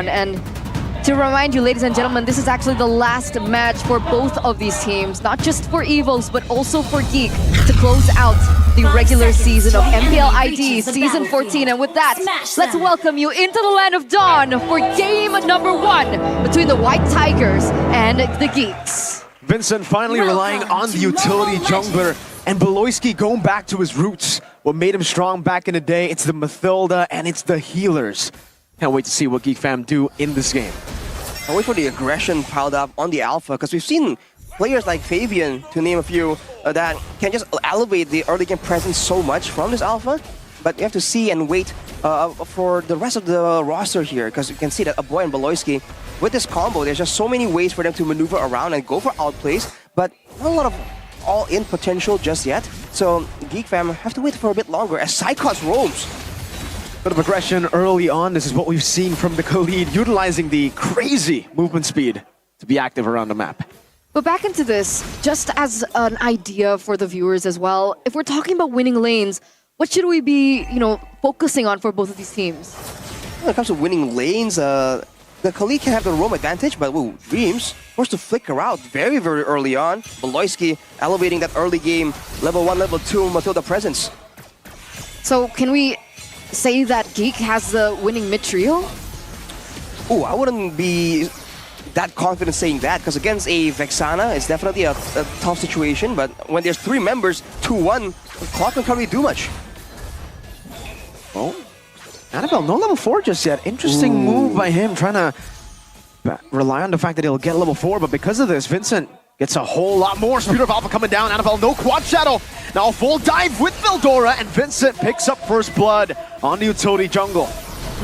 on. And to remind you, ladies and gentlemen, this is actually the last match for both of these teams, not just for EVOS, but also for GEEK to close out the regular season of MPL ID Season 14. And with that, let's welcome you into the land of Dawn for game number 1 between the White Tigers and the GEEKs. Vincent finally relying on the utility jungler, and Beloyski going back to his roots. What made him strong back in the day, it's the Mathilda and it's the healers. Can't wait to see what GEEK fam do in this game. I wait for the aggression piled up on the alpha, because we've seen players like Fabian, to name a few, that can just elevate the early game presence so much from this alpha. But you have to see and wait for the rest of the roster here, because you can see that Aboy and Beloyski, with this combo, there's just so many ways for them to maneuver around and go for outplays, but not a lot of all-in potential just yet. So GEEK fam have to wait for a bit longer as Sycos roams. Bit of aggression early on. This is what we've seen from the Khalid, utilizing the crazy movement speed to be active around the map. But back into this, just as an idea for the viewers as well, if we're talking about winning lanes, what should we be, focusing on for both of these teams? When it comes to winning lanes, the Khalid can have the roam advantage, but Dreams forced to flicker out very, very early on. Beloyski elevating that early game, level 1, level 2 Mathilda presence. So can we say that GEEK has the winning mid trio? Ooh, I wouldn't be that confident saying that, because against a Vexana, it's definitely a tough situation, but when there's 3 members, 2-1, Clock can't really do much. Oh, Annabelle, no level 4 just yet. Interesting move by him, trying to rely on the fact that he'll get level 4, but because of this, Vincent gets a whole lot more. Speed of Alpha coming down. Annabelle, no quad shadow. Now full dive with Veldora, and Vincent picks up first blood on the utility jungle.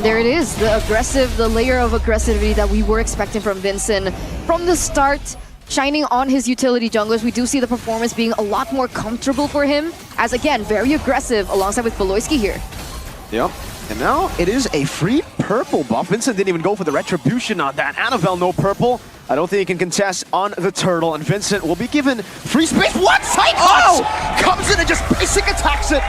There it is, the layer of aggressivity that we were expecting from Vincent from the start, shining on his utility junglers. We do see the performance being a lot more comfortable for him, as again, very aggressive alongside with Beloyski here. Yep. And now it is a free purple buff. Vincent didn't even go for the retribution on that. Annabelle, no purple. I don't think he can contest on the turtle, and Vincent will be given free space. What? Sycos comes in and just basic attacks it.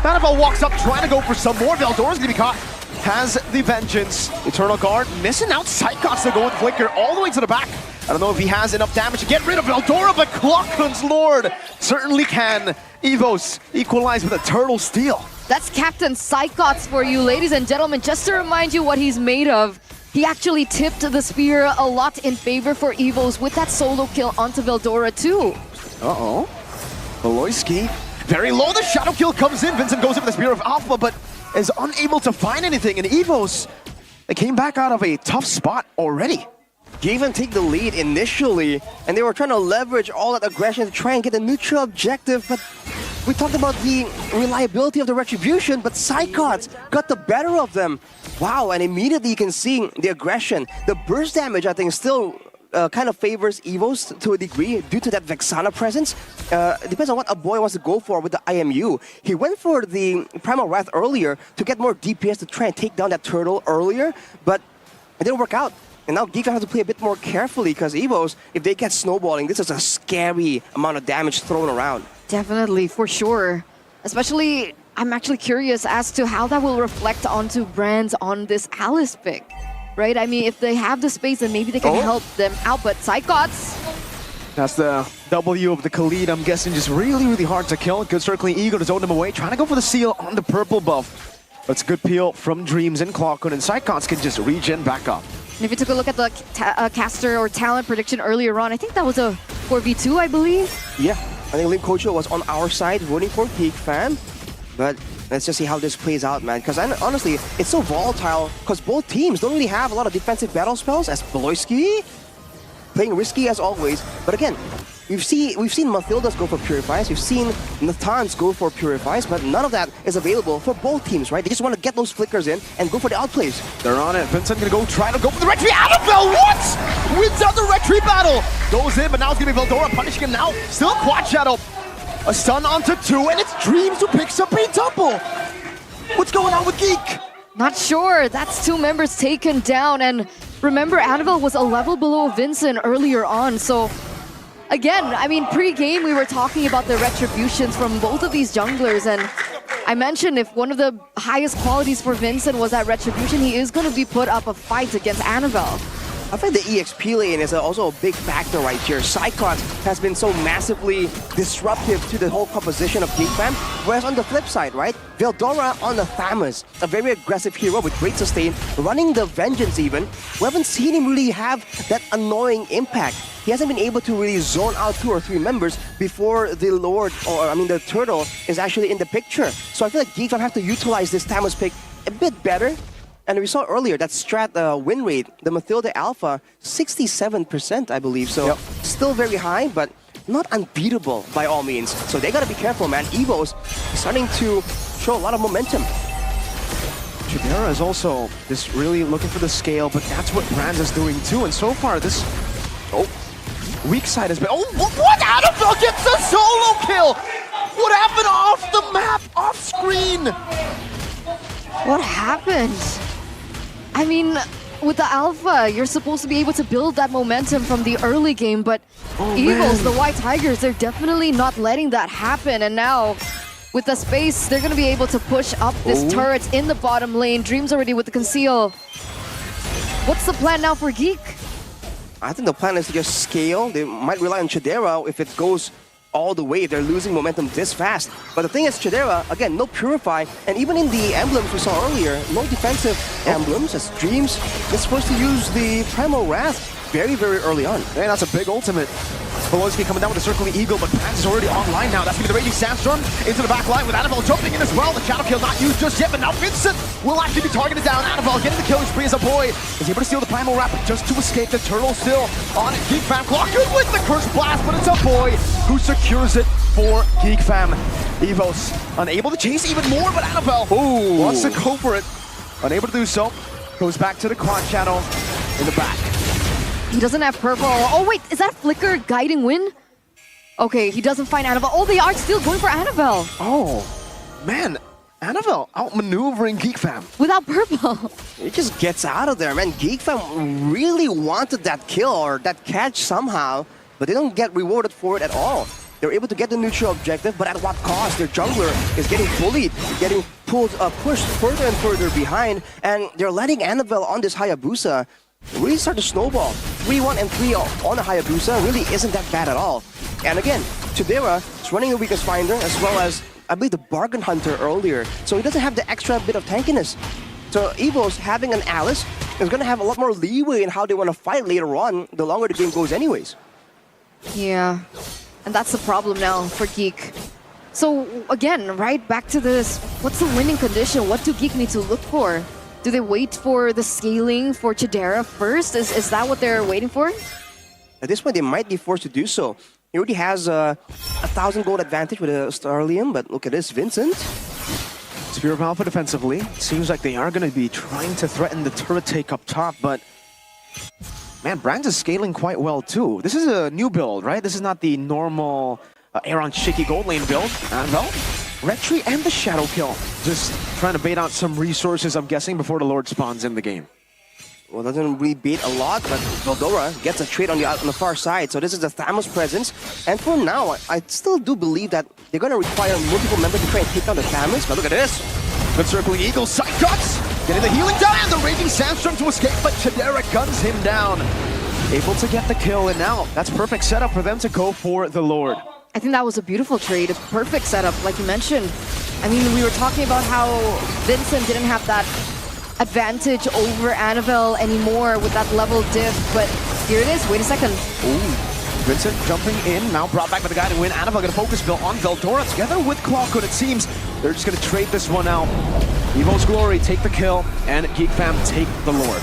Annabelle walks up trying to go for some more. Veldora's gonna be caught. Has the vengeance. Eternal Guard missing out. Sycos to go with Flicker all the way to the back. I don't know if he has enough damage to get rid of Veldora, but Clockman's Lord certainly can. EVOS equalize with a turtle steal. That's Captain Sycos for you, ladies and gentlemen. Just to remind you what he's made of, he actually tipped the spear a lot in favor for EVOS with that solo kill onto Veldora too. Uh-oh. Beloyski, very low. The shadow kill comes in. Vincent goes in with the Spear of Alpha, but is unable to find anything. And EVOS, they came back out of a tough spot already. Gave and take the lead initially, and they were trying to leverage all that aggression to try and get a neutral objective, but we talked about the reliability of the retribution, but Sycos got the better of them. Wow, and immediately you can see the aggression. The burst damage, I think, still kind of favors EVOS to a degree due to that Vexana presence. It depends on what Aboy wants to go for with the IMU. He went for the Primal Wrath earlier to get more DPS to try and take down that turtle earlier, but it didn't work out. And now GEEK has to play a bit more carefully, because EVOS, if they get snowballing, this is a scary amount of damage thrown around. Definitely, for sure. Especially, I'm actually curious as to how that will reflect onto brands on this Alice pick, right? I mean, if they have the space, then maybe they can help them out, but Sycos. That's the W of the Khalid. I'm guessing just really, really hard to kill. Good circling Eagle to zone him away, trying to go for the seal on the purple buff. That's a good peel from Dreams and Clockwood, and Sycos can just regen back up. And if you took a look at the caster or talent prediction earlier on, I think that was a 4v2, I believe. Yeah, I think Lim Kocho was on our side voting for GEEK fam. But let's just see how this plays out, man. Because honestly, it's so volatile, because both teams don't really have a lot of defensive battle spells, as Beloyski playing risky as always. But again, we've seen Mathildas go for Purifies, we've seen Nathans go for Purifies, but none of that is available for both teams, right? They just want to get those flickers in and go for the outplays. They're on it. Vincent gonna try to go for the retreat. Annabelle, what? Wins out the retreat battle. Goes in, but now it's gonna be Veldora punishing him now. Still quad shadow. A stun onto 2, and it's Dreams who picks up a double. What's going on with GEEK? Not sure. That's 2 members taken down, and remember, Annabelle was a level below Vincent earlier on, so again, I mean, pre-game we were talking about the retributions from both of these junglers, and I mentioned if one of the highest qualities for Vincent was that Retribution, he is going to be put up a fight against Annabelle. I think the EXP lane is also a big factor right here. Psychots has been so massively disruptive to the whole composition of GEEK Fam. Whereas on the flip side, right, Veldora on the Thamus, a very aggressive hero with great sustain, running the Vengeance even. We haven't seen him really have that annoying impact. He hasn't been able to really zone out 2 or 3 members before the Lord, or I mean the Turtle, is actually in the picture. So I feel like GEEK Fam have to utilize this Thamus pick a bit better. And we saw earlier that strat win rate, the Mathilda Alpha, 67%, I believe. So still very high, but not unbeatable by all means. So they gotta be careful, man. EVOS is starting to show a lot of momentum. Chidera is also just really looking for the scale, but that's what Brands is doing too. And so far, this weak side has been. Oh, what? Annabelle gets a solo kill! What happened off the map, off screen? What happened? I mean, with the Alpha, you're supposed to be able to build that momentum from the early game, but EVOS, the White Tigers, they're definitely not letting that happen. And now, with the space, they're going to be able to push up this turret in the bottom lane. Dreams already with the conceal. What's the plan now for GEEK? I think the plan is to just scale. They might rely on Chidera if it goes all the way. They're losing momentum this fast. But the thing is, Chidera, again, no Purify. And even in the emblems we saw earlier, no defensive emblems as Dreams is supposed to use the Primal Wrath very, very early on. Hey, that's a big ultimate. Polowski coming down with the Circling Eagle, but Brands is already online now. That's going to be the Raging Sandstorm into the back line with Annabelle jumping in as well. The Shadow Kill not used just yet, but now Vincent will actually be targeted down. Annabelle getting the killing spree as a boy. Is able to steal the Primal Wrap just to escape. The Turtle still on it. GEEK Fam clock good with the Curse Blast, but it's a boy who secures it for GEEK Fam. EVOS unable to chase even more, but Annabelle wants to go for it. Unable to do so. Goes back to the quad channel in the back. He doesn't have purple. Oh wait, is that Flicker guiding win? Okay, he doesn't find Annabelle. Oh, they are still going for Annabelle. Oh, man. Annabelle outmaneuvering GEEK Fam. Without purple. It just gets out of there, man. GEEK Fam really wanted that kill or that catch somehow, but they don't get rewarded for it at all. They're able to get the neutral objective, but at what cost? Their jungler is getting bullied, getting pushed further and further behind, and they're letting Annabelle on this Hayabusa really start to snowball. 3-1 and 3 on a Hayabusa really isn't that bad at all. And again, Chidera is running the weakest finder as well as, I believe, the Bargain Hunter earlier. So he doesn't have the extra bit of tankiness. So EVOS having an Alice is going to have a lot more leeway in how they want to fight later on, the longer the game goes anyways. Yeah, and that's the problem now for GEEK. So again, right back to this, what's the winning condition? What do GEEK need to look for? Do they wait for the scaling for Chidera first? Is that what they're waiting for? At this point, they might be forced to do so. He already has a 1,000 gold advantage with a Starlium, but look at this, Vincent. Spear of Alpha defensively. Seems like they are going to be trying to threaten the turret take up top, but man, Brands is scaling quite well too. This is a new build, right? This is not the normal Aaron Shiki gold lane build. Annabelle, Retry, and the Shadow Kill. Just trying to bait out some resources, I'm guessing, before the Lord spawns in the game. Well, doesn't really bait a lot, but Veldora gets a trade on the far side. So this is the Thamus presence. And for now, I still do believe that they're going to require multiple members to try and take down the Thamus. But look at this. Good Circling Eagle, side cuts, getting the healing down, and the Raging Sandstorm to escape, but Chidera guns him down. Able to get the kill, and now that's perfect setup for them to go for the Lord. I think that was a beautiful trade, a perfect setup, like you mentioned. I mean, we were talking about how Vincent didn't have that advantage over Annabelle anymore with that level diff, but here it is. Wait a second. Ooh. Vincent jumping in, now brought back by the guy to win. Annabelle going to focus Bill on Veldora together with Clockwood. It seems they're just going to trade this one out. EVOS Glory take the kill, and GEEK Fam take the Lord.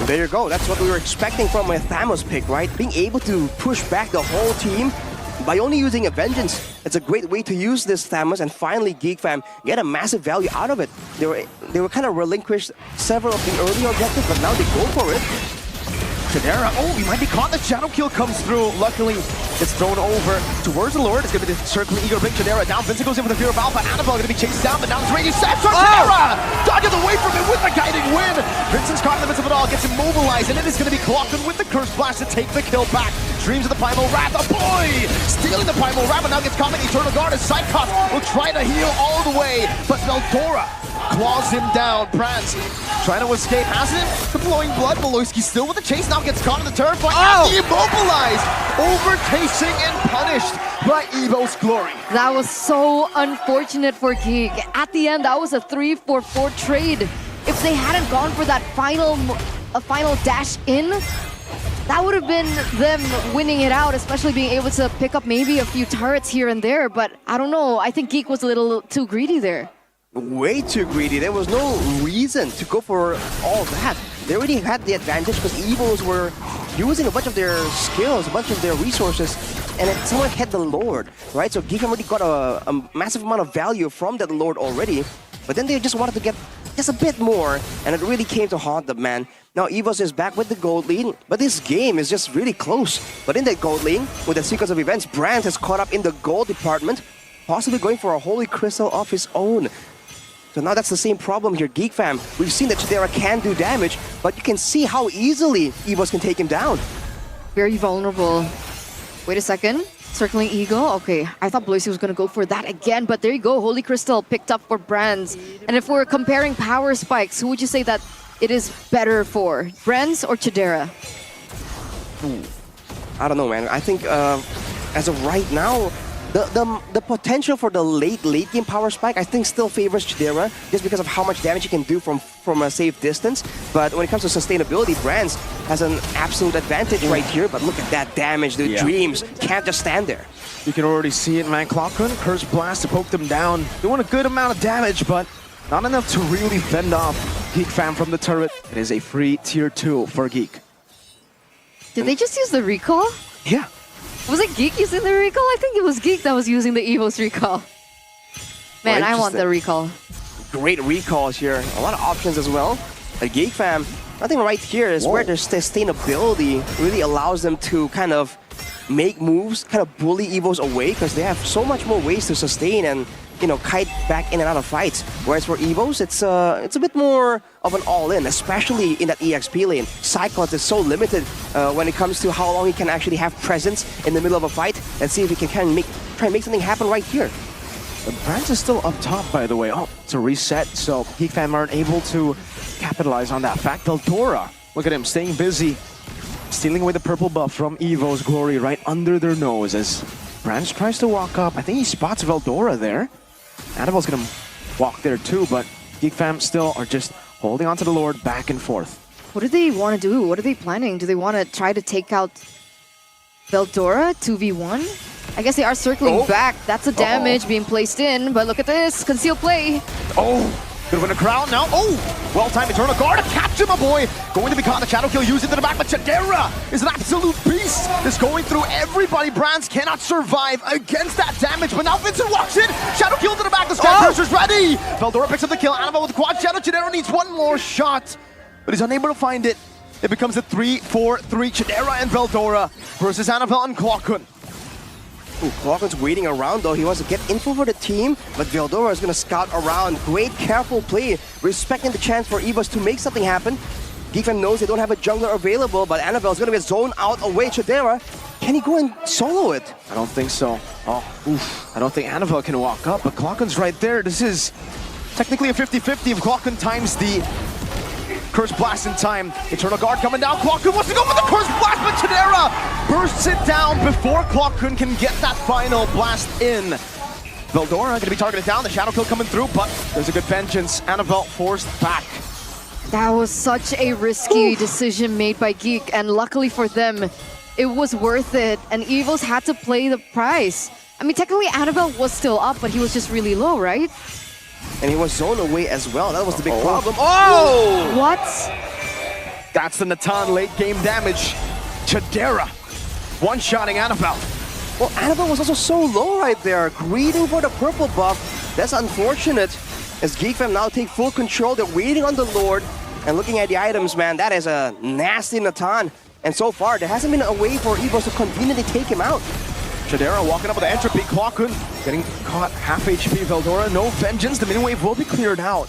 There you go. That's what we were expecting from a Thamus pick, right? Being able to push back the whole team by only using a Vengeance. It's a great way to use this Thamus, and finally GEEK Fam get a massive value out of it. They were kind of relinquished several of the early objectives, but now they go for it. Chidera, oh, he might be caught. The shadow kill comes through. Luckily, it's thrown over towards the Lord. It's going to be the circling eager to bring Chidera down. Vincent goes in for the fear of Alpha. Annabelle going to be chased down, but now it's ready. Saps on Chidera! Dodges away from it with the guiding wind. Vincent's caught in the midst of it all, gets immobilized, and it is going to be Clockton with the Curse Blast to take the kill back. Dreams of the Primal Wrath. Oh boy! Stealing the Primal Wrath, but now gets caught in the Eternal Guard as Psychos will try to heal all the way, but Veldora claws him down. Prance trying to escape, has him deploying blood. Voloisky still with the chase, now gets caught in the turf fight. Immobilized, overtasting and punished by EVOS Glory. That was so unfortunate for GEEK. At the end, that was a 3-4-4 trade. If they hadn't gone for that final dash in, that would have been them winning it out, especially being able to pick up maybe a few turrets here and there. But I don't know, I think GEEK was a little too greedy there. Way too greedy. There was no reason to go for all that. They already had the advantage because EVOs were using a bunch of their skills, a bunch of their resources, and it somewhat hit the Lord, right? So GEEK already got a massive amount of value from that Lord already, but then they just wanted to get just a bit more, and it really came to haunt them, man. Now EVOS is back with the gold lead, but this game is just really close. But in that gold lead, with the sequence of events, Brandt has caught up in the gold department, possibly going for a Holy Crystal of his own. So now that's the same problem here, GEEK fam. We've seen that Chidera can do damage, but you can see how easily EVOS can take him down. Very vulnerable. Wait a second. Circling Eagle. Okay, I thought Bloisy was going to go for that again, but there you go. Holy Crystal picked up for Brands. And if we're comparing power spikes, who would you say that it is better for? Brands or Chidera? I don't know, man. I think as of right now, the potential for the late game power spike, I think still favors Chidera just because of how much damage he can do from a safe distance. But when it comes to sustainability, Brands has an absolute advantage right here. But look at that damage, the Dreams can't just stand there. You can already see it, man. Clockton, Curse Blast to poke them down. Doing a good amount of damage, but not enough to really fend off GEEK fam from the turret. It is a free tier 2 for GEEK. Did they just use the recall? Yeah. Was it GEEK using the recall? I think it was GEEK that was using the EVOS recall. Man, I want the recall. Great recalls here. A lot of options as well. At GEEK fam, I think right here is where their sustainability really allows them to kind of make moves, kind of bully EVOs away because they have so much more ways to sustain and, you know, kite back in and out of fights. Whereas for EVOs, it's a bit more of an all-in, especially in that EXP lane. Cyclops is so limited when it comes to how long he can actually have presence in the middle of a fight. Let's see if he can try and make something happen right here. The Brands is still up top, by the way. Oh, it's a reset, so GEEK fam aren't able to capitalize on that fact. Veldora, look at him staying busy, stealing away the purple buff from EVO's Glory right under their nose as Brands tries to walk up. I think he spots Veldora there. Annabelle's gonna walk there too, but GEEK fam still are just holding onto the Lord back and forth. What do they want to do? What are they planning? Do they want to try to take out Veldora 2v1? I guess they are circling back. That's a damage being placed in, but look at this. Conceal play. Oh, gonna win a crown now. Oh, well-timed Eternal Guard. Capture my boy. Going to be caught. The Shadow Kill used into the back, but Chidera is an absolute beast. It's going through everybody. Brands cannot survive against that damage, but now Vincent walks in. Shadow Kill to the back. The Strike Cruiser's ready. Veldora picks up the kill. Annabelle with the quad shadow. Chidera needs one more shot, but he's unable to find it. It becomes a 3-4-3. Chidera and Veldora versus Annabelle and Clockton. Clocken's waiting around though. He wants to get info for the team, but Veldora is going to scout around. Great, careful play, respecting the chance for EVOS to make something happen. GEEK fam knows they don't have a jungler available, but Annabelle's going to get zoned out away. Chidera, can he go and solo it? I don't think so. Oh, oof. I don't think Annabelle can walk up, but Clocken's right there. This is technically a 50-50 if Clocken times the Curse Blast in time. Eternal Guard coming down. Clockton wants to go for the Curse Blast, but Chidera bursts it down before Clockton can get that final blast in. Veldora going to be targeted down. The Shadow Kill coming through, but there's a good vengeance. Annabelle forced back. That was such a risky decision made by GEEK, and luckily for them, it was worth it, and EVOS had to play the price. I mean, technically Annabelle was still up, but he was just really low, right? And he was zoned away as well. That was the big problem. Oh! What? That's the Natan late game damage. Chidera one-shotting Annabelle. Well, Annabelle was also so low right there, greeting for the purple buff. That's unfortunate. As GEEK fam now take full control, they're waiting on the Lord. And looking at the items, man, that is a nasty Natan. And so far, there hasn't been a way for EVOS to conveniently take him out. Shadera walking up with the entropy. Clockun getting caught half HP. Veldora, no vengeance. The mini wave will be cleared out.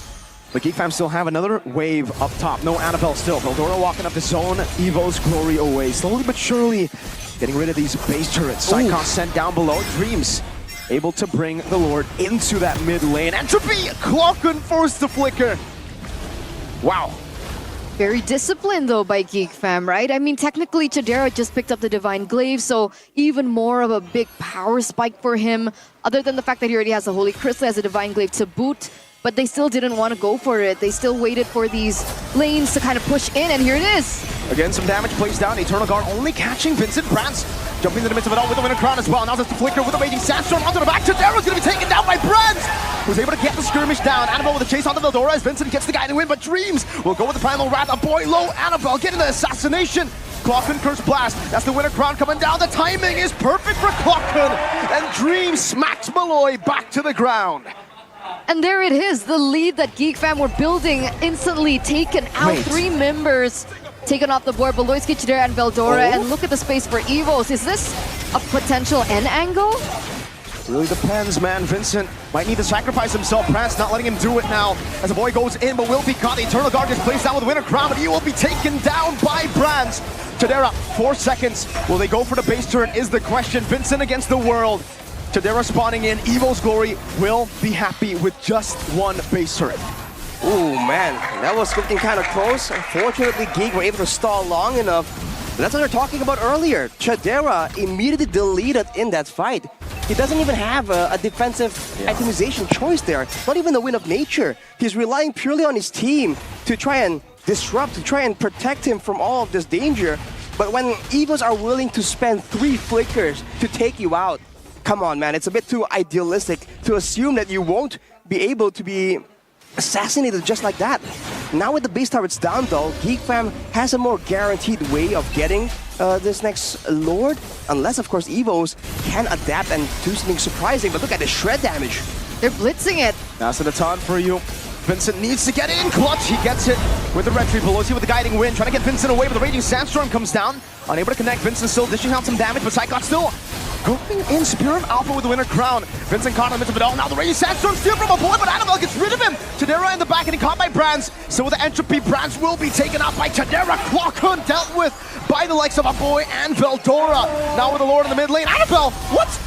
But GEEK fam still have another wave up top. No Annabelle still. Veldora walking up the zone. EVO's glory away. Slowly but surely getting rid of these base turrets. Psychon sent down below. Dreams able to bring the Lord into that mid lane. Entropy! Clockun forced to flicker. Wow. Very disciplined though by GEEK fam, right? I mean, technically Chadera just picked up the Divine Glaive, so even more of a big power spike for him. Other than the fact that he already has the Holy Crystal as a Divine Glaive to boot, but they still didn't want to go for it. They still waited for these lanes to kind of push in, and here it is. Again, some damage placed down. Eternal Guard only catching Vincent. Brands jumping into the midst of it all with the Winter Crown as well. Now that's the Flicker with the Raging Sandstorm onto the back. Chadera's going to be taken down by Brands, who's able to get the skirmish down. Annabelle with a chase onto Veldora as Vincent gets the guy to win, but Dreams will go with the Primal Wrath. A boy low. Annabelle getting the assassination. Clockun Curse Blast. That's the Winter Crown coming down. The timing is perfect for Clockun. And Dreams smacks Malloy back to the ground. And there it is, the lead that GEEK fam were building instantly taken out. Wait. 3 members taken off the board, Beloyski, Chadera, and Veldora. And look at the space for EVOS. Is this a potential N angle? Really depends, man. Vincent might need to sacrifice himself. Prance not letting him do it now as the boy goes in, but will be caught. The Eternal Guard gets placed down with Winter Crown, but he will be taken down by Brands. Chadera, 4 seconds. Will they go for the base turret is the question. Vincent against the world. Chadera spawning in. EVO's glory will be happy with just 1 base turret. Ooh, man, that was looking kind of close. Unfortunately, GEEK were able to stall long enough. But that's what we were talking about earlier. Chadera immediately deleted in that fight. He doesn't even have a defensive itemization choice there. Not even the Wind of Nature. He's relying purely on his team to try and disrupt, to try and protect him from all of this danger. But when EVOS are willing to spend 3 flickers to take you out, come on, man, it's a bit too idealistic to assume that you won't be able to be assassinated just like that. Now with the base turrets down though, GEEK fam has a more guaranteed way of getting this next Lord, unless of course EVOS can adapt and do something surprising. But look at the shred damage. They're blitzing it. That's the taunt for you. Vincent needs to get in. Clutch, he gets it with the retreat. Pelosi with the guiding wind, trying to get Vincent away, but the Raging Sandstorm comes down. Unable to connect. Vincent still dishing out some damage, but Psychon still going in. Spirit of Alpha with the Winter Crown. Vincent caught in the midst of it all. Now the Raging Sandstorm steal from a boy, but Annabelle gets rid of him. Chadera in the back getting caught by Brands. So with the entropy, Brands will be taken out by Chadera. Clockun dealt with by the likes of a boy and Veldora. Now with the Lord in the mid lane. Annabelle, what?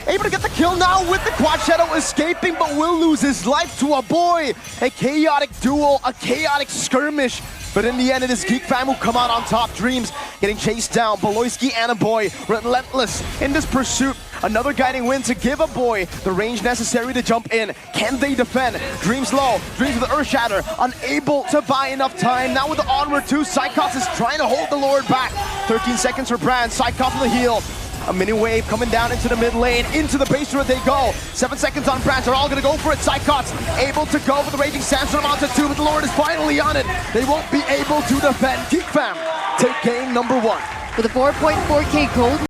Able to get the kill now with the Quad Shadow escaping, but will lose his life to a boy. A chaotic duel, a chaotic skirmish. But in the end, it is GEEK fam who come out on top. Dreams getting chased down. Beloyski and a boy relentless in this pursuit. Another guiding wind to give a boy the range necessary to jump in. Can they defend? Dreams low. Dreams with the Earth Shatter. Unable to buy enough time. Now with the onward 2, Psychos is trying to hold the Lord back. 13 seconds for Brand. Psychos with the heal. A mini wave coming down into the mid lane, into the base turret they go. 7 seconds on Brands, they're all gonna go for it. Psychots able to go for the Raging Sandstorm onto 2, but the Lord is finally on it. They won't be able to defend. GEEK fam take game number 1. With a 4.4k gold